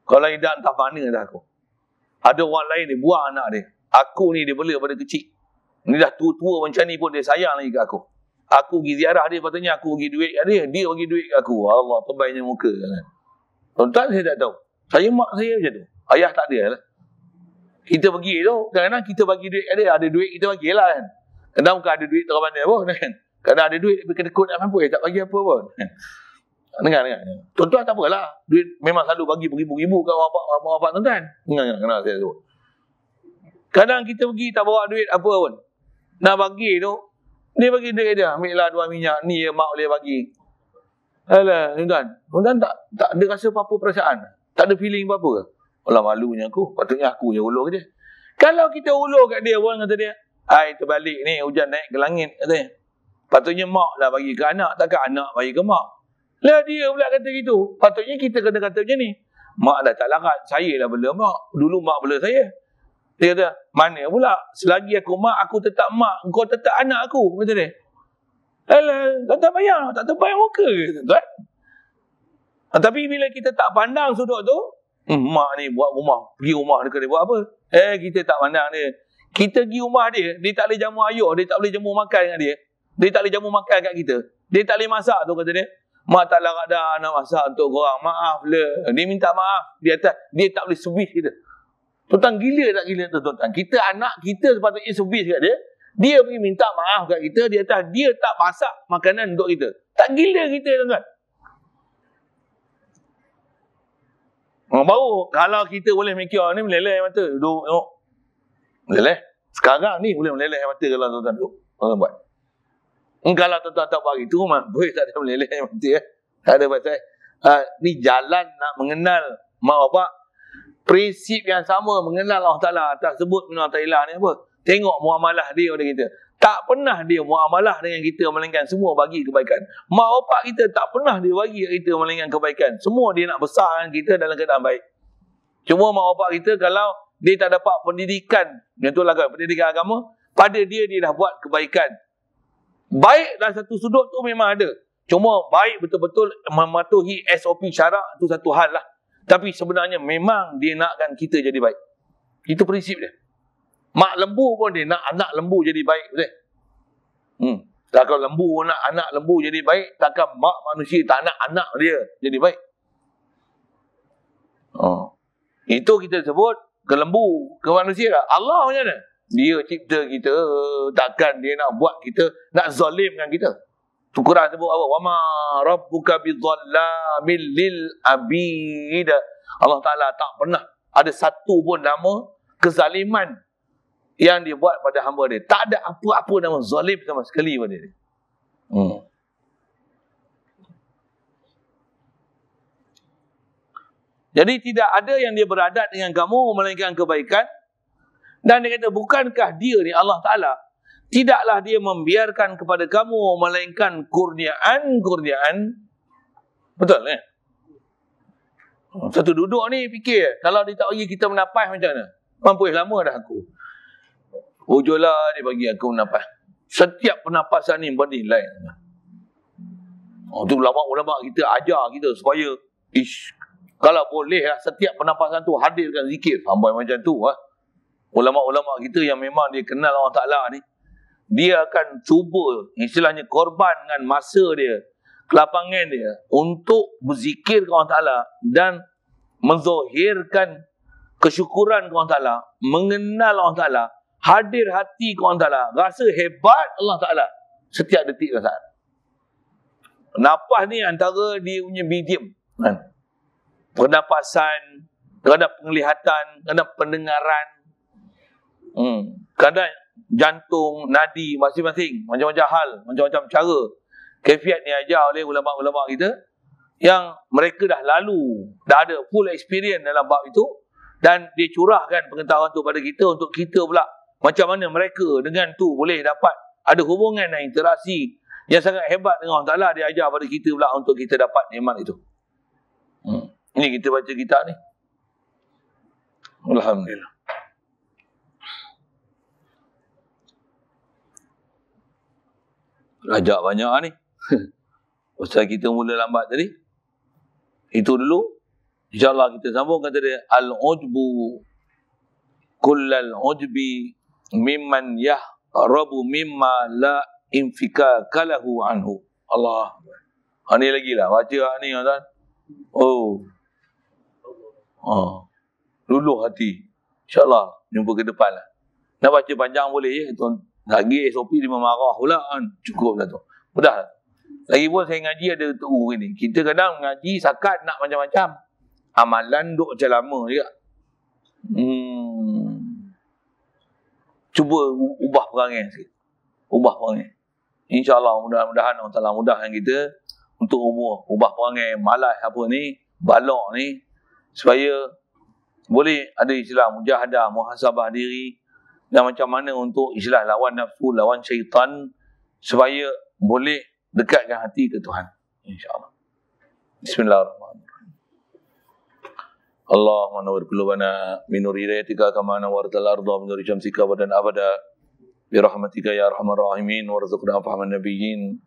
Kalau tidak entah mana dah aku. Ada orang lain dia buang anak dia. Aku ni dia bela pada kecil. Ni dah tua-tua macam ni pun dia sayang lagi kat aku. Aku pergi ziarah dia, patutnya aku bagi duit kat dia, dia bagi duit kat aku. Allah, terbaiknya muka. Tuan-tuan saya tak tahu. Saya mak saya macam tu. Ayah tak ada lah. Kita pergi tu, kadang-kadang kita bagi duit kat dia, ada duit kita bagilah kan. Kadang bukan ada duit terang mana pun kan. Kadang ada duit tapi kedekut tak mampu, tak bagi apa pun. Dengar. Tuan-tuan tak apalah. Duit memang selalu bagi beribu-ribu kat bapak tuan-tuan. Dengar saya sebut. Kadang kita pergi tak bawa duit apa pun. Nak bagi tu, dia bagi duit dia. Ambil lah 2 minyak. Ni mak boleh bagi. Alah, tuan-tuan. Tuan-tuan tak ada rasa apa-apa perasaan. Tak ada feeling apa-apa ke? Alah, malunya aku. Patutnya aku je ulur ke dia. Kalau kita ulur kat dia, orang kata dia, "Hai, terbalik ni, hujan naik ke langit." Katanya. Patutnya mak lah bagi ke anak, takkan anak bagi ke mak. Lah dia pula kata gitu. Patutnya kita kena kata macam ni. Mak dah tak larat, saya lah bela mak. Dulu mak bela saya. Dia kata, mana pula, selagi aku mak, aku tetap mak, engkau tetap anak aku. Kata dia. Alah, tak payah, tak terbayang muka ke tuan? Tapi bila kita tak pandang sudut tu, mak ni buat rumah, pergi rumah dia kena buat apa? Kita tak pandang dia. Kita pergi rumah dia, dia tak boleh jamu ayuh, dia tak boleh jamu makan dengan dia. Dia tak boleh jamu makan kat kita. Dia tak boleh masak tu, kata dia. Mak tak larat dah nak masak untuk korang. Maaf lah. Dia minta maaf. Dia tak boleh servis kita. Tuan-tuan, gila tak gila tu tuan-tuan? Kita anak kita sepatutnya servis kat dia. Dia pergi minta maaf kat kita. Dia tak masak makanan untuk kita. Tak gila kita tuan-tuan. Baru kalau kita boleh mikir ni meleleh mata. Duduk tengok. Meleleh. Sekarang ni boleh meleleh mata kalau tuan-tuan duduk. Tuan-tuan buat. Kalau tuan-tuan tak buat itu, boleh tak ada meleleh mata. Tak ada pasal. Ni jalan nak mengenal mak bapak. Prinsip yang sama mengenal Allah Ta'ala. Tak sebut mengenal Allah ni apa. Tengok muamalah dia pada kita. Tak pernah dia muamalah dengan kita melainkan semua bagi kebaikan. Mak bapak kita tak pernah dia bagi kita melainkan kebaikan. Semua dia nak besarkan kita dalam keadaan baik. Cuma mak bapak kita kalau dia tak dapat pendidikan, contohlah pendidikan agama, pada dia dah buat kebaikan. Baik dalam satu sudut tu memang ada. Cuma baik betul-betul mematuhi SOP syarak tu satu hal lah. Tapi sebenarnya memang dia nakkan kita jadi baik. Itu prinsip dia. Mak lembu pun dia nak anak lembu jadi baik. Betul? Takkan lembu nak anak lembu jadi baik, takkan mak manusia tak nak anak dia jadi baik. Itu kita sebut ke lembu, ke manusia. Allah macam mana? Dia cipta kita, takkan dia nak buat kita, nak zalimkan kita. Tu Quran sebut apa? Wama rabbuka bidzallamin lil abid. Allah Ta'ala tak pernah ada satu pun nama kezaliman yang dia buat pada hamba dia. Tak ada apa-apa nama zalim sama sekali pada dia. Jadi tidak ada yang dia beradat dengan kamu melainkan kebaikan. Dan dia kata, bukankah dia ni Allah Ta'ala tidaklah dia membiarkan kepada kamu melainkan kurniaan. Betul kan? Satu duduk ni fikir, kalau dia tak bagi kita menapas macam mana? Mampu lama dah aku. Ujurlah dia bagi aku menapas. Setiap penapasan ni bernilai. Tu ulama-ulama kita ajar kita supaya kalau boleh lah setiap penapasan tu hadirkan zikir. Sampai macam tu lah. Ulama-ulama kita yang memang dia kenal Allah Ta'ala ni, dia akan cuba istilahnya korban dengan masa dia, kelapangan dia untuk berzikir kepada Allah Ta'ala dan menzahirkan kesyukuran kepada Allah Ta'ala, mengenal Allah Ta'ala, hadir hati kepada Allah Ta'ala, rasa hebat Allah Ta'ala setiap detik dan saat. Nafas ni antara dia punya medium kan? Pernafasan, kadang penglihatan, kadang pendengaran, kadang jantung, nadi masing-masing, macam-macam hal, macam-macam cara. Kaifiat ni ajar oleh ulama-ulama kita yang mereka dah lalu, dah ada full experience dalam bab itu, dan dia curahkan pengetahuan tu pada kita untuk kita pula macam mana mereka dengan tu boleh dapat ada hubungan dan interaksi yang sangat hebat dengan Allah Ta'ala. Dia ajar pada kita pula untuk kita dapat nikmat itu. Ini kita baca kitab ni. Alhamdulillah. Rajak banyak ni. Pasal kita mula lambat tadi. Itu dulu. InsyaAllah kita sambung kata dia. Al-ujbu kullal ujbi mimman yahrabu mimma la infika kalahu anhu. Allah. Ni lagi lah. Baca ni tuan. Luluh hati. InsyaAllah. Jumpa ke depan lah. Nak baca panjang boleh je. Tuan. Lagi SOP dia memarah pula kan. Cukup lah tu. Mudah lah. Lagipun saya ngaji ada tu ni. Kita kadang ngaji sakat nak macam-macam. Amalan duk macam lama juga. Cuba ubah perangai sikit. Ubah perangai. InsyaAllah mudah-mudahan Allah Ta'ala mudahkan kita untuk ubah perangai malas apa ni, balak ni, supaya boleh ada istilah mujahadah, muhasabah diri, dan macam mana untuk istilah lawan nafsu, lawan syaitan, supaya boleh dekatkan hati ke Tuhan. InsyaAllah. Bismillahirrahmanirrahim. Allahumma nawwir qulubana min nuri hidayatika kama nawwartal arda min nuri syamsika badan abada bi rahmatika ya arhamar rahimin warzuqna fahman nabiyyin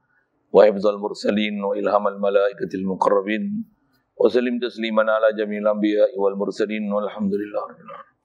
wa hifdzal mursalin wa ilhamal malaikatil muqarrabin wa sallim tasliman ala jami'il anbiya'i wal mursalin walhamdulillahirabbil alamin.